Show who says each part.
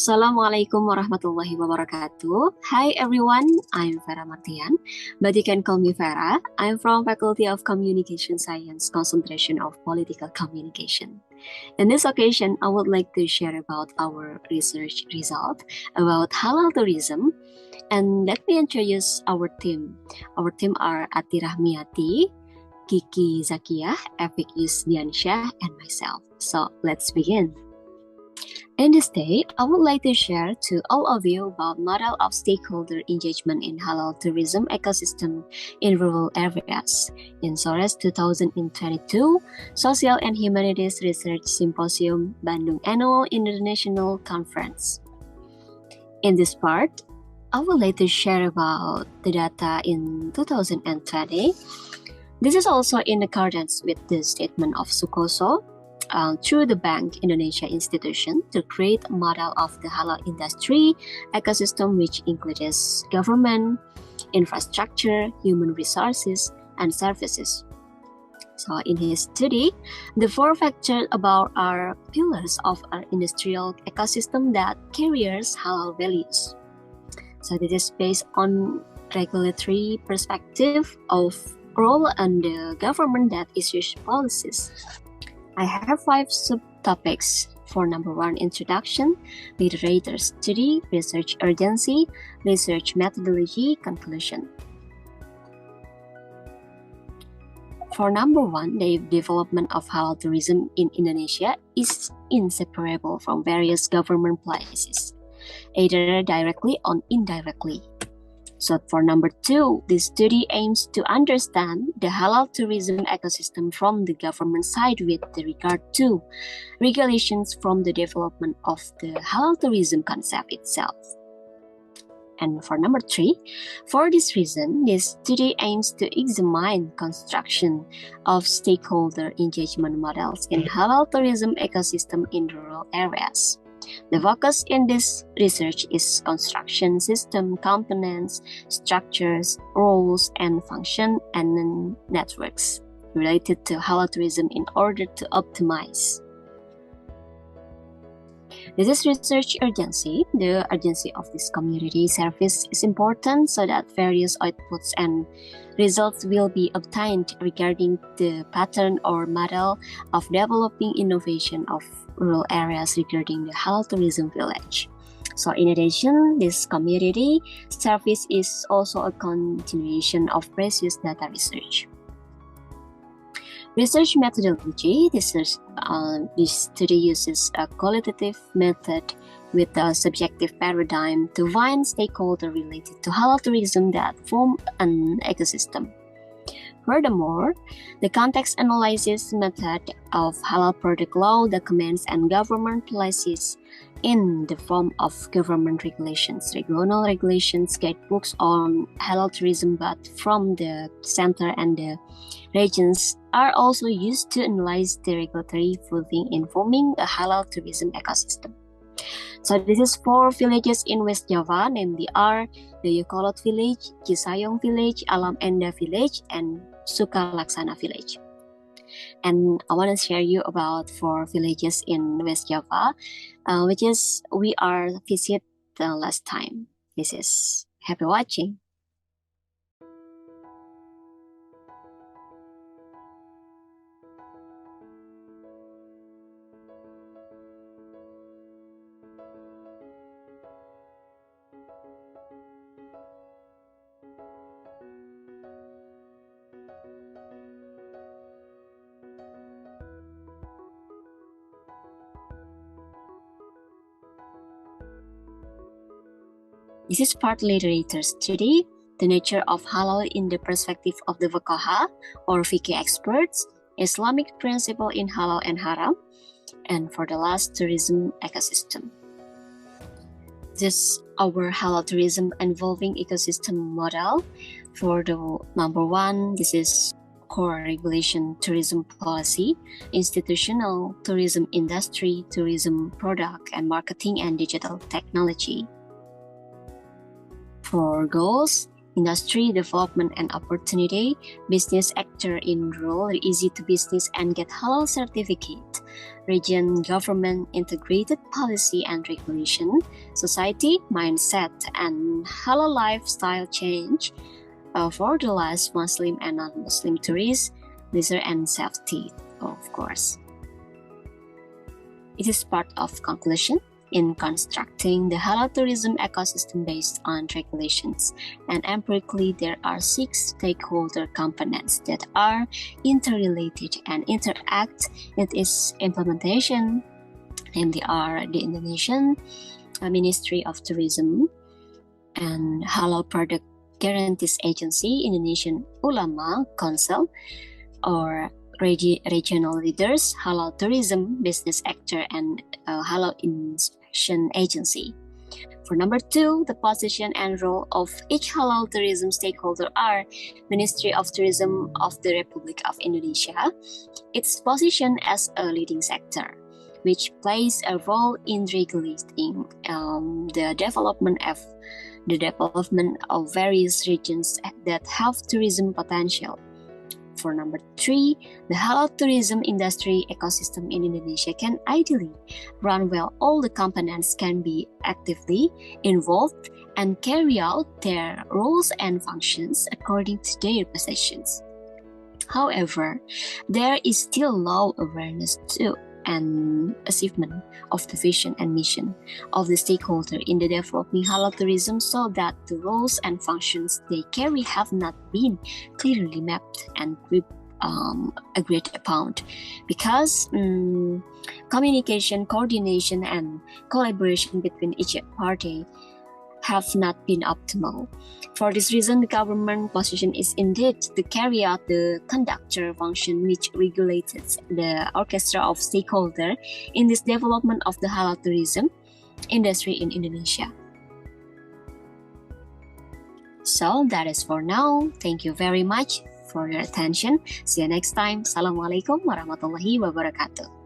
Speaker 1: Assalamualaikum warahmatullahi wabarakatuh. Hi everyone, I'm Vera Martian, but you can call me Vera. I'm from Faculty of Communication Science, concentration of Political Communication. In this occasion, I would like to share about our research result about halal tourism. And let me introduce our team. Our team are Atie Rachmiatie, Kiki Zakiyah, Efik Yusdiansyah, and myself. So let's begin. In this day, I would like to share to all of you about model of stakeholder engagement in halal tourism ecosystem in rural areas in SoRes 2022 Social and Humanities Research Symposium Bandung Annual International Conference. In this part, I would like to share about the data in 2020. This is also in accordance with the statement of Sukoso through the Bank Indonesia institution to create a model of the halal industry ecosystem which includes government, infrastructure, human resources, and services. So in his study, the four factors about are pillars of our industrial ecosystem that carries halal values. So this is based on regulatory perspective of role and the government that issues policies. I have 5 subtopics. For number 1, introduction, literature study, research urgency, research methodology, conclusion. For number 1, the development of halal tourism in Indonesia is inseparable from various government policies, either directly or indirectly. So for number 2, this study aims to understand the halal tourism ecosystem from the government side with regard to regulations from the development of the halal tourism concept itself. And for number 3, for this reason, this study aims to examine construction of stakeholder engagement models in halal tourism ecosystem in rural areas. The focus in this research is construction system components, structures, roles, and function and networks related to halal tourism in order to optimize. This is research urgency. The urgency of this community service is important so that various outputs and results will be obtained regarding the pattern or model of developing innovation of rural areas regarding the halal tourism village. So in addition, this community service is also a continuation of previous data research. Research methodology, this study uses a qualitative method with a subjective paradigm to find stakeholders related to halal tourism that form an ecosystem. Furthermore, the context analysis method of halal product law documents and government policies in the form of government regulations, regional regulations, guidebooks on halal tourism, but from the center and the regions are also used to analyze the regulatory footing in forming a halal tourism ecosystem. So this is 4 villages in West Java, namely are the Yokolot village, Cisayong village, Alam Enda village, and Sukalaksana village. And I want to share you about 4 villages in West Java, which is we are visit the last time. This is happy watching. This is part literature study, the nature of halal in the perspective of the fuqaha or fiqh experts, Islamic principle in halal and haram, and for the last, tourism ecosystem. This is our halal tourism involving ecosystem model. For the number 1, this is core regulation tourism policy, institutional tourism industry, tourism product and marketing and digital technology. For goals, industry development and opportunity, business actor enroll easy to business and get halal certificate, region government integrated policy and regulation, society mindset and halal lifestyle change for the last Muslim and non-Muslim tourists, leisure and safety, of course. It is part of conclusion in constructing the halal tourism ecosystem based on regulations. And empirically, there are 6 stakeholder components that are interrelated and interact with its implementation, namely are the Indonesian Ministry of Tourism and Halal Product Guarantees Agency, Indonesian Ulama Council, or regional leaders, halal tourism business actor, and halal inspection agency. For number 2, the position and role of each halal tourism stakeholder are Ministry of Tourism of the Republic of Indonesia, its position as a leading sector, which plays a role in regulating the development of various regions that have tourism potential. For number 3, the halal tourism industry ecosystem in Indonesia can ideally run well. All the components can be actively involved and carry out their roles and functions according to their positions. However, there is still low awareness too and achievement of the vision and mission of the stakeholder in the developing halal tourism, so that the roles and functions they carry have not been clearly mapped and agreed upon, because communication, coordination, and collaboration between each party have not been optimal. For this reason, the government position is indeed to carry out the conductor function, which regulates the orchestra of stakeholders in this development of the halal tourism industry in Indonesia. So that is for now. Thank you very much for your attention. See you next time. Assalamualaikum warahmatullahi wabarakatuh.